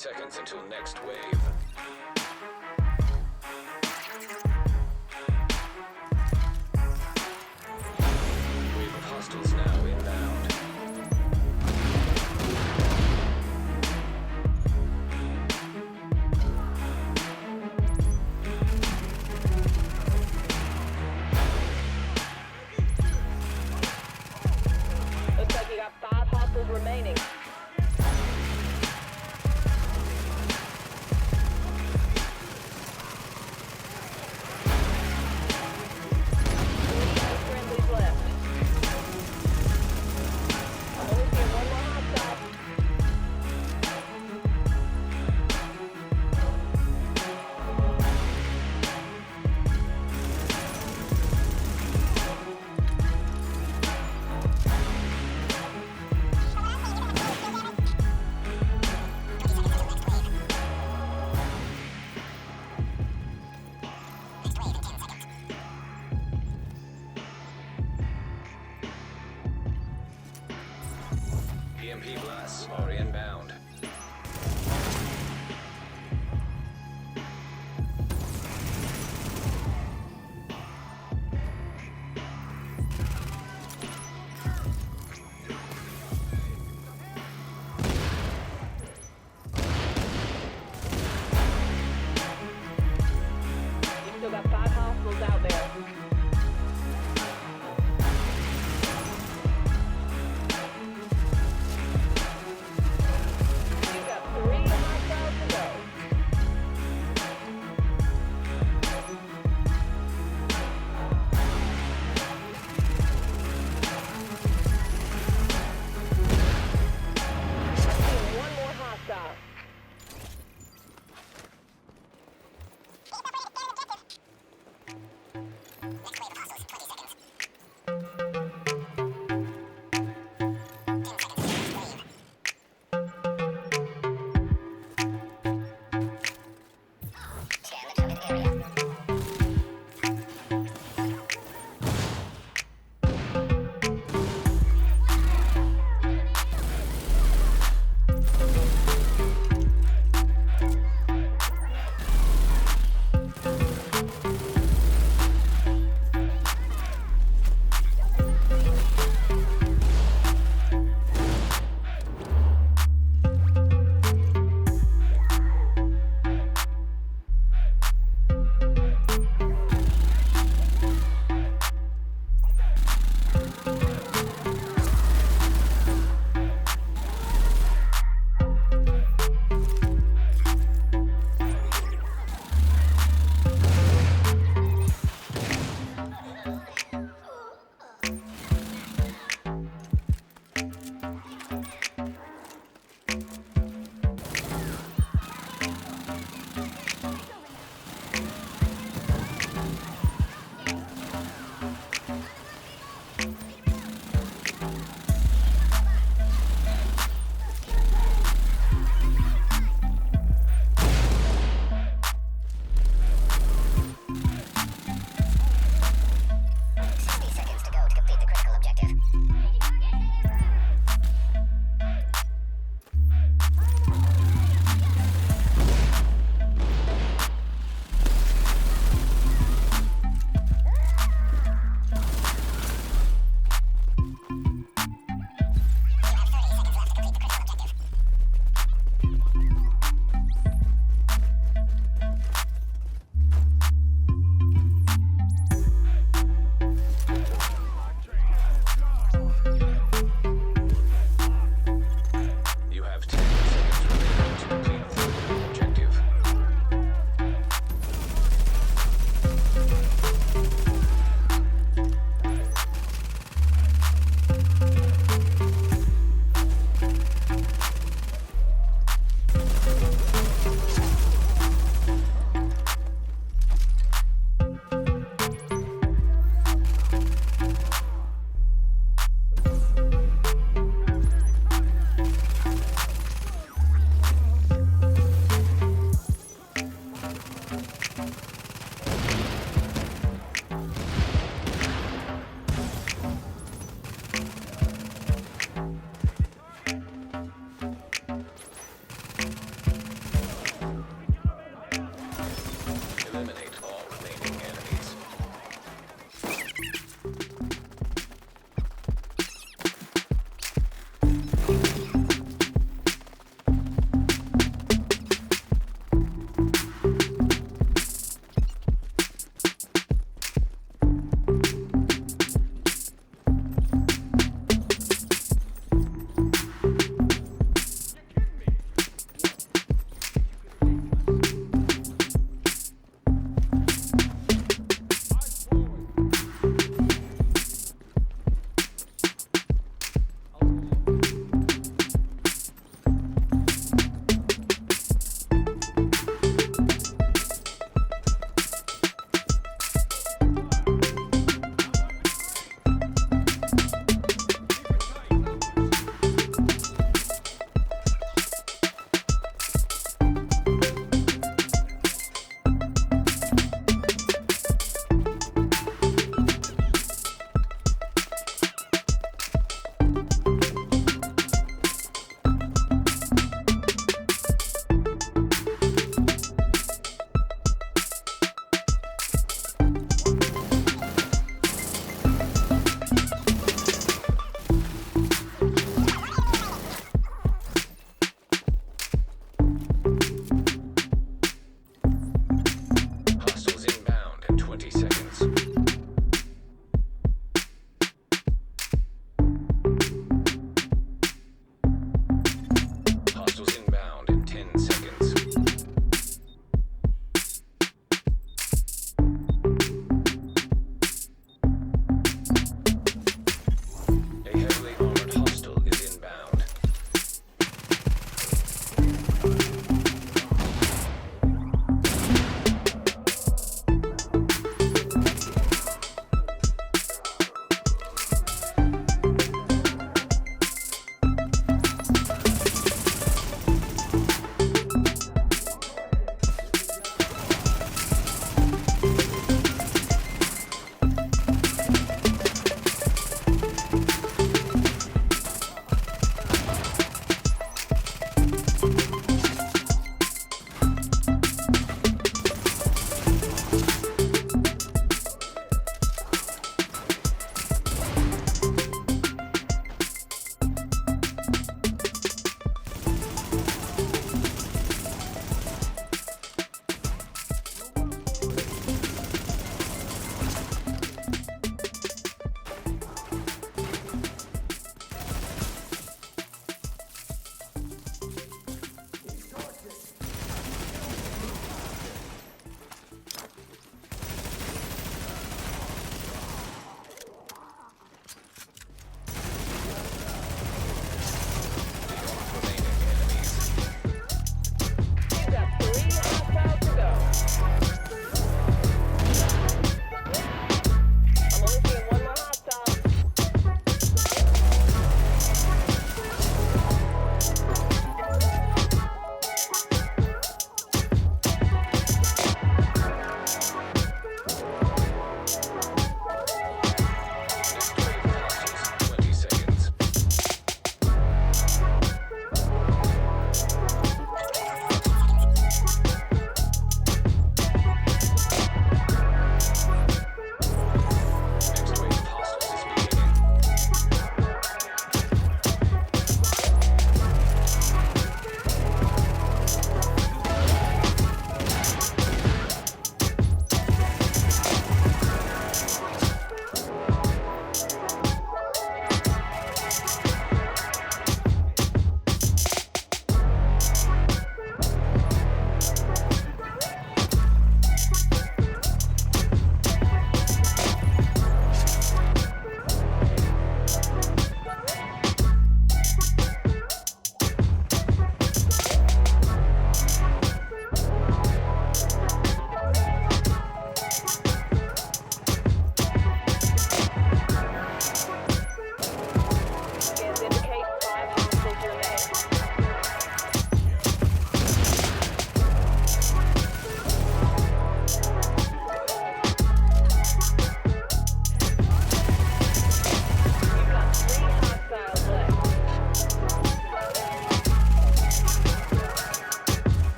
seconds until next wave. Wave of hostiles now inbound. Looks like you got 5 hostiles remaining. Friendlies left. I'm only seeing one more hostile. EMP blasts are inbound. You still got 5 hostiles out there.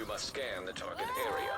You must scan the target area.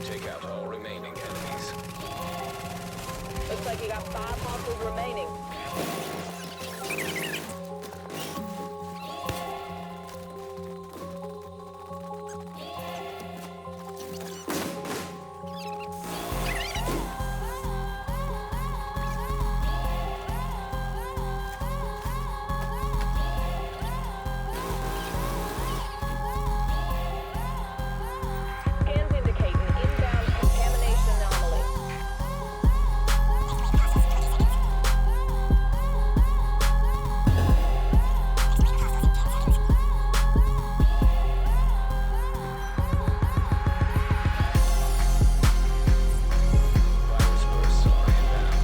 Take out all remaining enemies. Looks like you got 5 hostiles remaining. Scans indicate an inbound contamination anomaly. Virus bursts are inbound.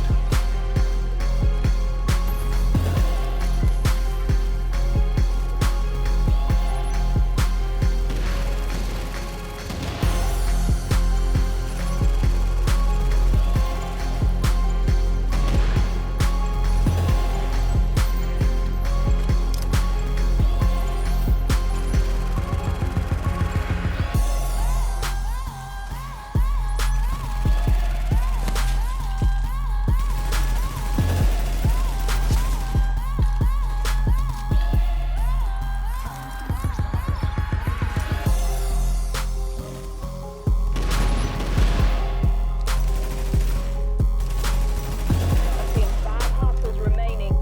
I'm seeing 5 hostiles remaining.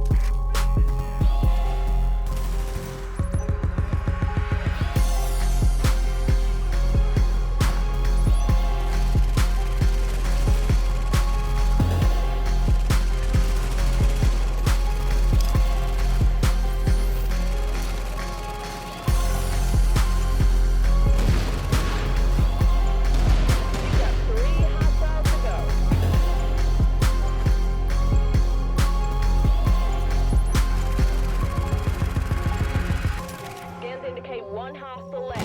You've got 3 hostiles to go. Scans indicate 1 hostile left.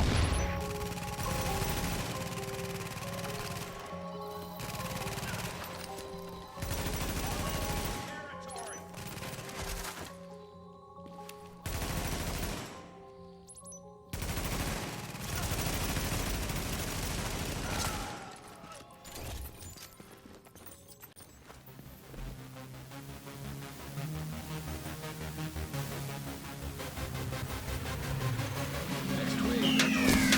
Next wave.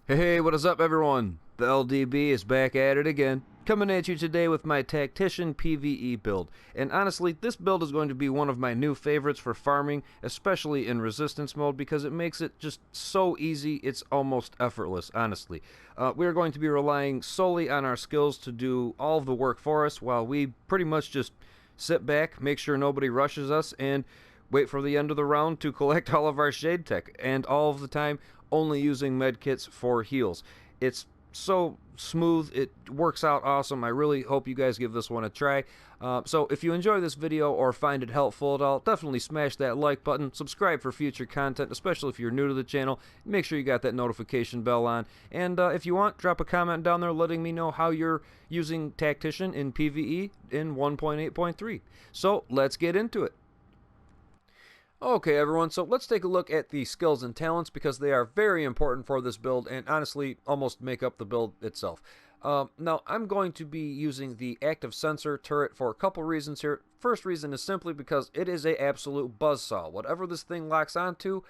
Hey, what is up everyone? The LDB is back at it again, coming at you today with my Tactician PvE build. And honestly, this build is going to be one of my new favorites for farming, especially in resistance mode, because it makes it just so easy, it's almost effortless, honestly. We are going to be relying solely on our skills to do all of the work for us, while we pretty much just sit back, make sure nobody rushes us, and wait for the end of the round to collect all of our shade tech, and all of the time only using medkits for heals. It's so smooth, it works out awesome. I really hope you guys give this one a try. So if you enjoy this video or find it helpful at all, definitely smash that like button, subscribe for future content, especially if you're new to the channel. Make sure you got that notification bell on, and if you want, drop a comment down there letting me know how you're using Tactician in PvE in 1.8.3. So let's get into it. Okay everyone, so let's take a look at the skills and talents, because they are very important for this build and honestly almost make up the build itself. Now I'm going to be using the active sensor turret for a couple reasons here. First reason is simply because it is a absolute buzzsaw. Whatever this thing locks onto,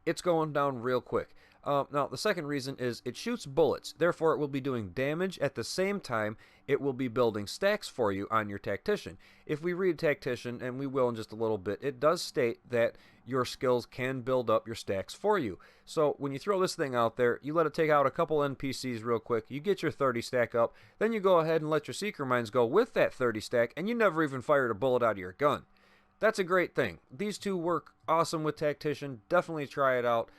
it's going down real quick. Now the second reason is it shoots bullets, therefore it will be doing damage at the same time it will be building stacks for you on your Tactician. If we read Tactician, and we will in just a little bit, it does state that your skills can build up your stacks for you. So when you throw this thing out there, you let it take out a couple NPCs real quick, you get your 30 stack up, then you go ahead and let your Seeker Mines go with that 30 stack, and you never even fired a bullet out of your gun. That's a great thing. These two work awesome with Tactician. Definitely try it out.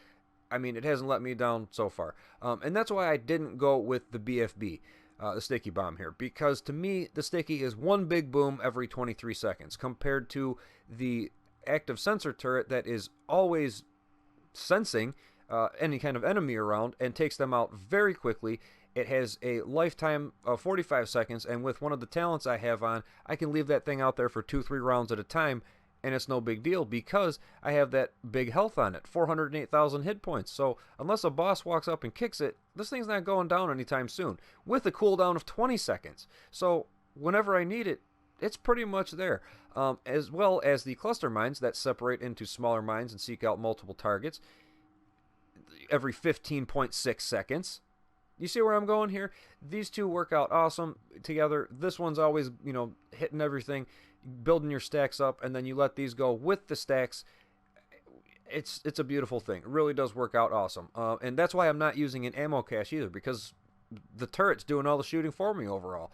I mean, it hasn't let me down so far. And that's why I didn't go with the BFB, the Sticky Bomb here. Because to me, the Sticky is one big boom every 23 seconds. Compared to the active sensor turret that is always sensing any kind of enemy around and takes them out very quickly. It has a lifetime of 45 seconds. And with one of the talents I have on, I can leave that thing out there for 2-3 rounds at a time. And it's no big deal because I have that big health on it, 408,000 hit points. So unless a boss walks up and kicks it, this thing's not going down anytime soon, with a cooldown of 20 seconds. So whenever I need it, it's pretty much there. As well as the cluster mines that separate into smaller mines and seek out multiple targets every 15.6 seconds. You see where I'm going here? These two work out awesome together. This one's always, you know, hitting everything, building your stacks up, and then you let these go with the stacks. It's a beautiful thing. It really does work out awesome. And that's why I'm not using an ammo cache either, because the turret's doing all the shooting for me overall.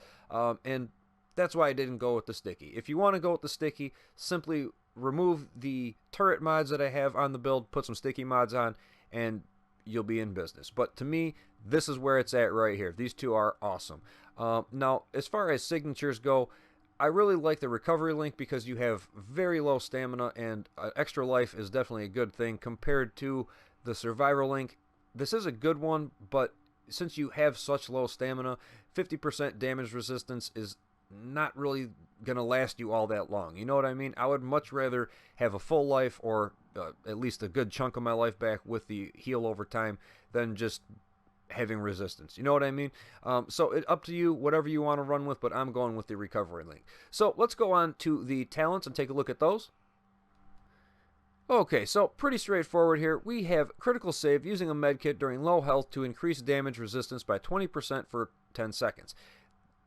And that's why I didn't go with the Sticky. If you want to go with the Sticky, simply remove the turret mods that I have on the build, put some Sticky mods on, and you'll be in business. But to me, this is where it's at right here. These two are awesome. Now, as far as signatures go, I really like the recovery link because you have very low stamina, and extra life is definitely a good thing compared to the survivor link. This is a good one, but since you have such low stamina, 50% damage resistance is not really going to last you all that long. You know what I mean? I would much rather have a full life, or at least a good chunk of my life back with the heal over time, than just having resistance. You know what I mean? So it's up to you, whatever you want to run with, but I'm going with the recovery link. So let's go on to the talents and take a look at those. Okay, so pretty straightforward here. We have critical save using a medkit during low health to increase damage resistance by 20% for 10 seconds.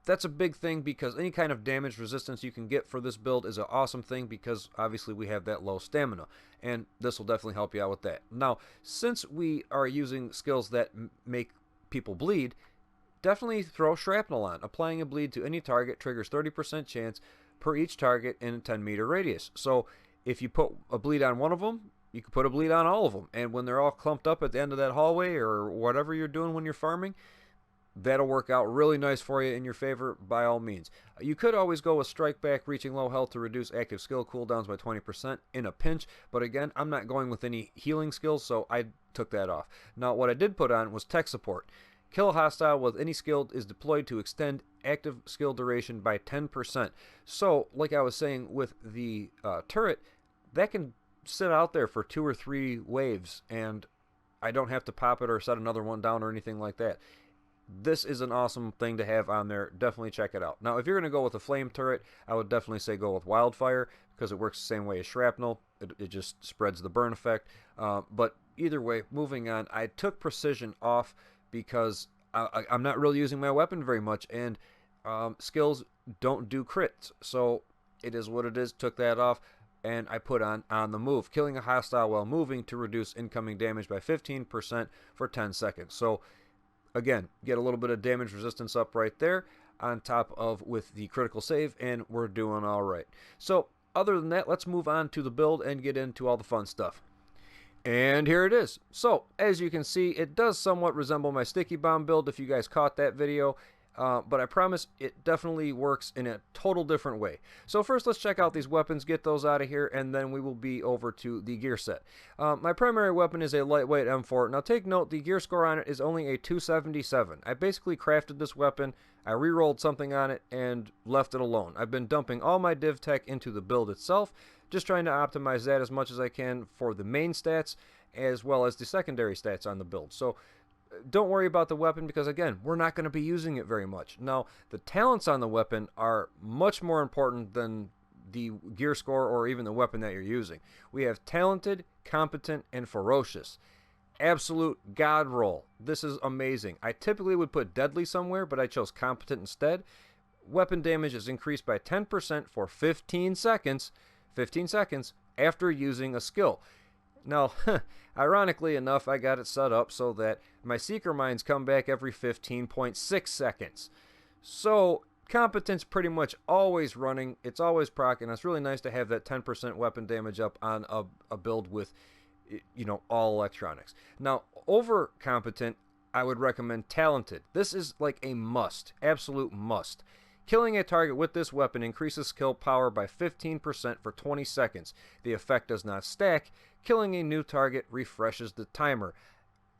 That's a big thing because any kind of damage resistance you can get for this build is an awesome thing, because obviously we have that low stamina, and this will definitely help you out with that. Now, since we are using skills that make people bleed, definitely throw shrapnel on. Applying a bleed to any target triggers 30% chance per each target in a 10-meter radius. So if you put a bleed on one of them, you can put a bleed on all of them, and when they're all clumped up at the end of that hallway or whatever you're doing when you're farming, that'll work out really nice for you in your favor by all means. You could always go with Strike Back, reaching low health to reduce active skill cooldowns by 20% in a pinch, but again, I'm not going with any healing skills, so I took that off. Now, what I did put on was Tech Support. Kill a hostile with any skill is deployed to extend active skill duration by 10%. So, like I was saying with the turret, that can sit out there for 2 or 3 waves, and I don't have to pop it or set another one down or anything like that. This is an awesome thing to have on there. Definitely check it out. Now, if you're going to go with a flame turret, I would definitely say go with Wildfire, because it works the same way as shrapnel. It just spreads the burn effect. But either way, moving on, I took precision off because I'm not really using my weapon very much, and skills don't do crits, so it is what it is. Took that off, and I put on the move, killing a hostile while moving to reduce incoming damage by 15% for 10 seconds. So again, get a little bit of damage resistance up right there on top of with the critical save, and we're doing all right. So other than that, let's move on to the build and get into all the fun stuff. And here it is. So as you can see, it does somewhat resemble my sticky bomb build if you guys caught that video. But I promise it definitely works in a total different way. So first, let's check out these weapons, get those out of here, and then we will be over to the gear set. My primary weapon is a lightweight M4. Now take note, the gear score on it is only a 277. I basically crafted this weapon, I re-rolled something on it, and left it alone. I've been dumping all my div tech into the build itself, just trying to optimize that as much as I can for the main stats, as well as the secondary stats on the build. So don't worry about the weapon because, again, we're not going to be using it very much. Now, the talents on the weapon are much more important than the gear score or even the weapon that you're using. We have talented, competent, and ferocious. Absolute god roll. This is amazing. I typically would put deadly somewhere, but I chose competent instead. Weapon damage is increased by 10% for 15 seconds. 15 seconds after using a skill. Now, ironically enough, I got it set up so that my Seeker Mines come back every 15.6 seconds. So, competence pretty much always running. It's always proc, and it's really nice to have that 10% weapon damage up on a build with, you know, all electronics. Now, over competent, I would recommend talented. This is like a must, absolute must. Killing a target with this weapon increases skill power by 15% for 20 seconds. The effect does not stack. Killing a new target refreshes the timer.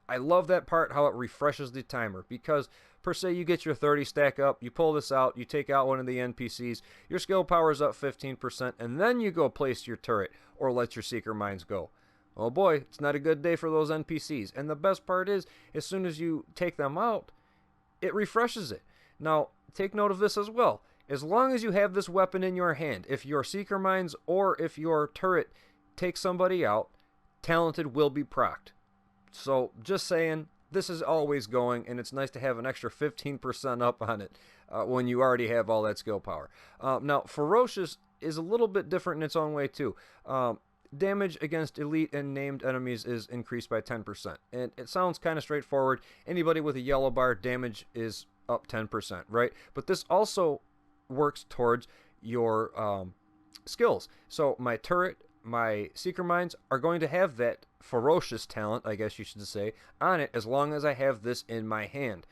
I love that part, how it refreshes the timer, because per se you get your 30 stack up, you pull this out, you take out one of the NPCs, your skill power is up 15%, and then you go place your turret or let your Seeker Mines go. Oh boy, it's not a good day for those NPCs. And the best part is, as soon as you take them out, it refreshes it. Now, take note of this as well. As long as you have this weapon in your hand, if your Seeker Mines or if your turret takes somebody out, talented will be procced. So, just saying, this is always going, and it's nice to have an extra 15% up on it when you already have all that skill power. Now, ferocious is a little bit different in its own way, too. Damage against elite and named enemies is increased by 10%. And it sounds kind of straightforward. Anybody with a yellow bar, damage is up 10%, right? But this also works towards your skills. So my turret, my Seeker Mines are going to have that ferocious talent, I guess you should say, on it as long as I have this in my hand.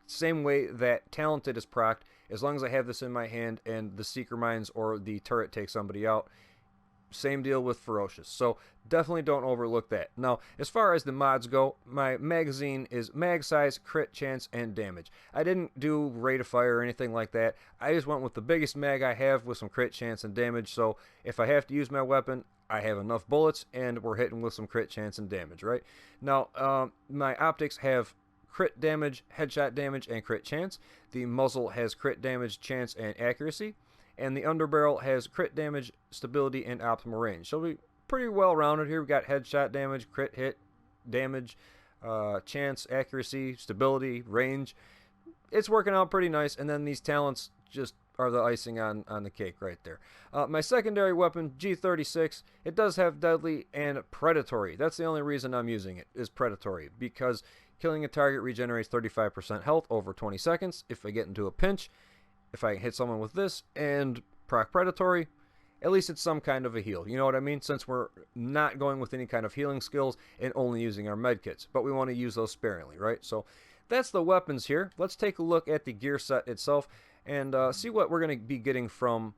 Same way that talented is procced, as long as I have this in my hand and the Seeker Mines or the turret takes somebody out. Same deal with ferocious. So definitely don't overlook that. Now, as far as the mods go, my magazine is mag size, crit chance, and damage. I didn't do rate of fire or anything like that. I just went with the biggest mag I have with some crit chance and damage. So if I have to use my weapon, I have enough bullets and we're hitting with some crit chance and damage, right? Now, my optics have crit damage, headshot damage, and crit chance. The muzzle has crit damage, chance, and accuracy. And the underbarrel has crit damage, stability, and optimal range. So we pretty well rounded here. We've got headshot damage, crit hit damage, chance, accuracy, stability, range. It's working out pretty nice. And then these talents just are the icing on the cake right there. My secondary weapon, G36, it does have deadly and predatory. That's the only reason I'm using it, is predatory. Because killing a target regenerates 35% health over 20 seconds if I get into a pinch. If I hit someone with this and proc predatory, at least it's some kind of a heal. You know what I mean? Since we're not going with any kind of healing skills and only using our medkits. But we want to use those sparingly, right? So that's the weapons here. Let's take a look at the gear set itself and see what we're going to be getting from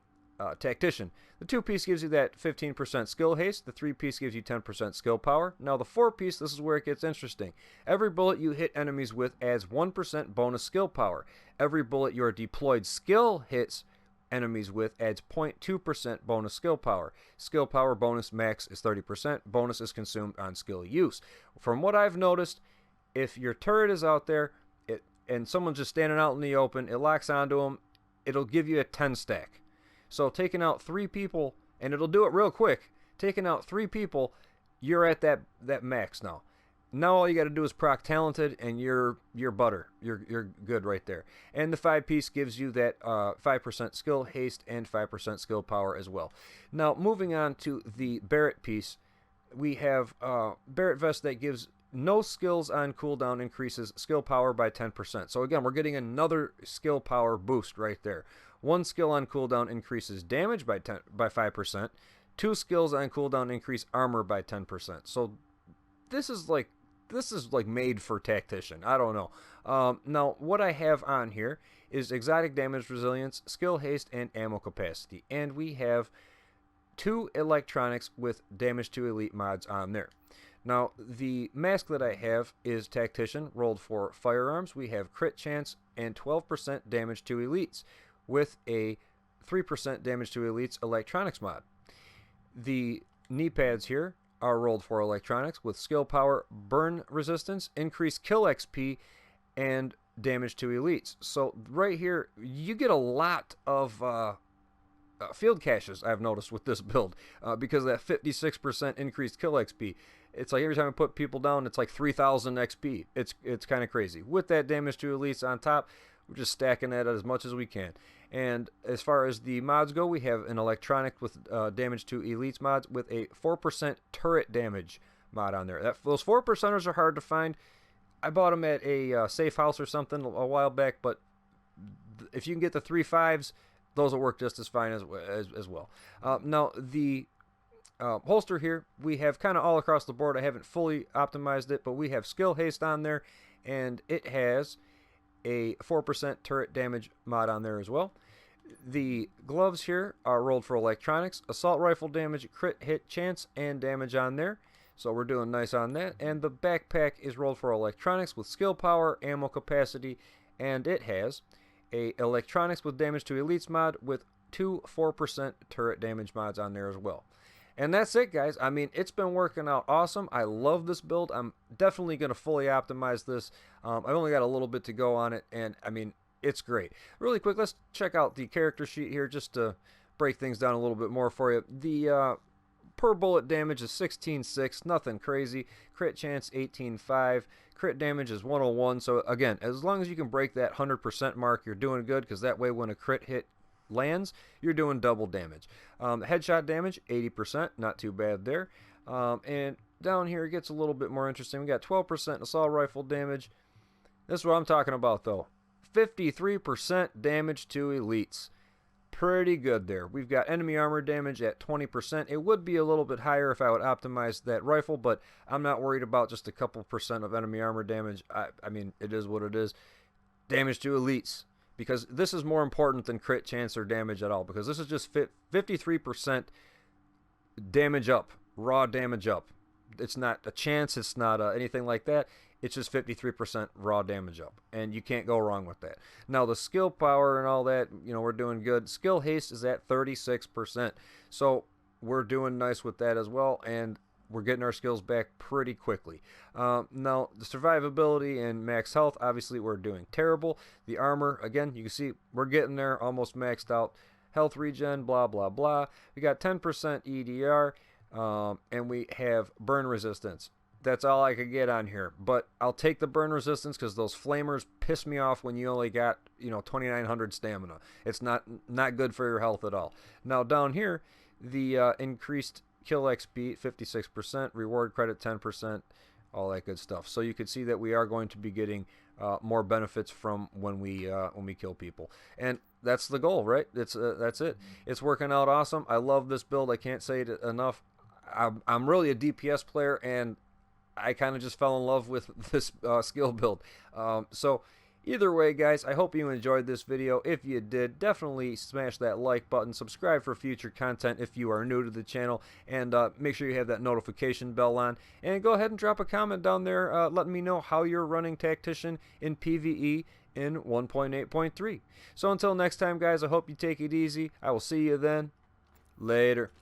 Tactician. The 2-piece gives you that 15% skill haste. The 3-piece gives you 10% skill power. Now the 4-piece, this is where it gets interesting. Every bullet you hit enemies with adds 1% bonus skill power. Every bullet your deployed skill hits enemies with adds 0.2% bonus skill power. Skill power bonus max is 30%. Bonus is consumed on skill use. From what I've noticed, if your turret is out there and someone's just standing out in the open, it locks onto them, it'll give you a 10 stack. So taking out 3 people, and it'll do it real quick, taking out 3 people you're at that max now. Now all you got to do is proc talented, and you're butter. You're good right there. And the 5-piece gives you that 5% skill haste and 5% skill power as well. Now moving on to the Barrett piece, we have Barrett vest that gives no skills on cooldown, increases skill power by 10%. So again, we're getting another skill power boost right there. One skill on cooldown increases damage by 5%. 2 skills on cooldown increase armor by 10%. So this is like made for Tactician. I don't know. Now what I have on here is exotic damage resilience, skill haste, and ammo capacity, and we have 2 electronics with damage to elite mods on there. Now the mask that I have is Tactician, rolled for firearms. We have crit chance and 12% damage to elites with a 3% damage to elites electronics mod. The knee pads here are rolled for electronics with skill power, burn resistance, increased kill XP, and damage to elites. So right here, you get a lot of field caches, I've noticed, with this build, because of that 56% increased kill XP. It's like every time I put people down, it's like 3,000 XP. It's kind of crazy. With that damage to elites on top, we're just stacking that as much as we can. And as far as the mods go, we have an electronic with damage to elites mods with a 4% turret damage mod on there. Those 4%ers are hard to find. I bought them at a safe house or something a while back, but if you can get the 3.5s, those will work just as fine as well. Now, the holster here, we have kind of all across the board. I haven't fully optimized it, but we have skill haste on there, and it has a 4% turret damage mod on there as well. The gloves here are rolled for electronics, assault rifle damage, crit hit chance, and damage on there. So we're doing nice on that. And the backpack is rolled for electronics with skill power, ammo capacity, and it has a electronics with damage to elites mod with 2 4% turret damage mods on there as well. And that's it, guys. I mean, it's been working out awesome. I love this build. I'm definitely going to fully optimize this. I've only got a little bit to go on it, and I mean, it's great. Really quick, let's check out the character sheet here just to break things down a little bit more for you. The per bullet damage is 16.6, nothing crazy. Crit chance 18.5. Crit damage is 101. So again, as long as you can break that 100% mark, you're doing good, because that way when a crit hit lands, you're doing double damage. Headshot damage 80%, not too bad there. And down here it gets a little bit more interesting. We got 12% assault rifle damage. This is what I'm talking about though. 53% damage to elites. Pretty good there. We've got enemy armor damage at 20%. It would be a little bit higher if I would optimize that rifle, but I'm not worried about just a couple percent of enemy armor damage. I mean, it is what it is. Damage to elites, because this is more important than crit chance or damage at all, because this is just 53% damage up, raw damage up. It's not a chance, it's not anything like that. It's just 53% raw damage up, and you can't go wrong with that. Now, the skill power and all that, you know, we're doing good. Skill haste is at 36%, so we're doing nice with that as well, and we're getting our skills back pretty quickly. Now, the survivability and max health, obviously we're doing terrible. The armor, again, you can see we're getting there, almost maxed out. Health regen, blah, blah, blah. We got 10% EDR, and we have burn resistance. That's all I could get on here, but I'll take the burn resistance because those flamers piss me off when you only got, you know, 2,900 stamina. It's not good for your health at all. Now down here, the increased kill XP 56%, reward credit 10%, all that good stuff. So you can see that we are going to be getting more benefits from when we kill people, and that's the goal, right? That's it. It's working out awesome. I love this build. I can't say it enough. I'm really a DPS player, and I kind of just fell in love with this skill build. So either way, guys, I hope you enjoyed this video. If you did, definitely smash that like button. Subscribe for future content if you are new to the channel. And make sure you have that notification bell on. And go ahead and drop a comment down there letting me know how you're running Tactician in PvE in 1.8.3. So until next time, guys, I hope you take it easy. I will see you then. Later.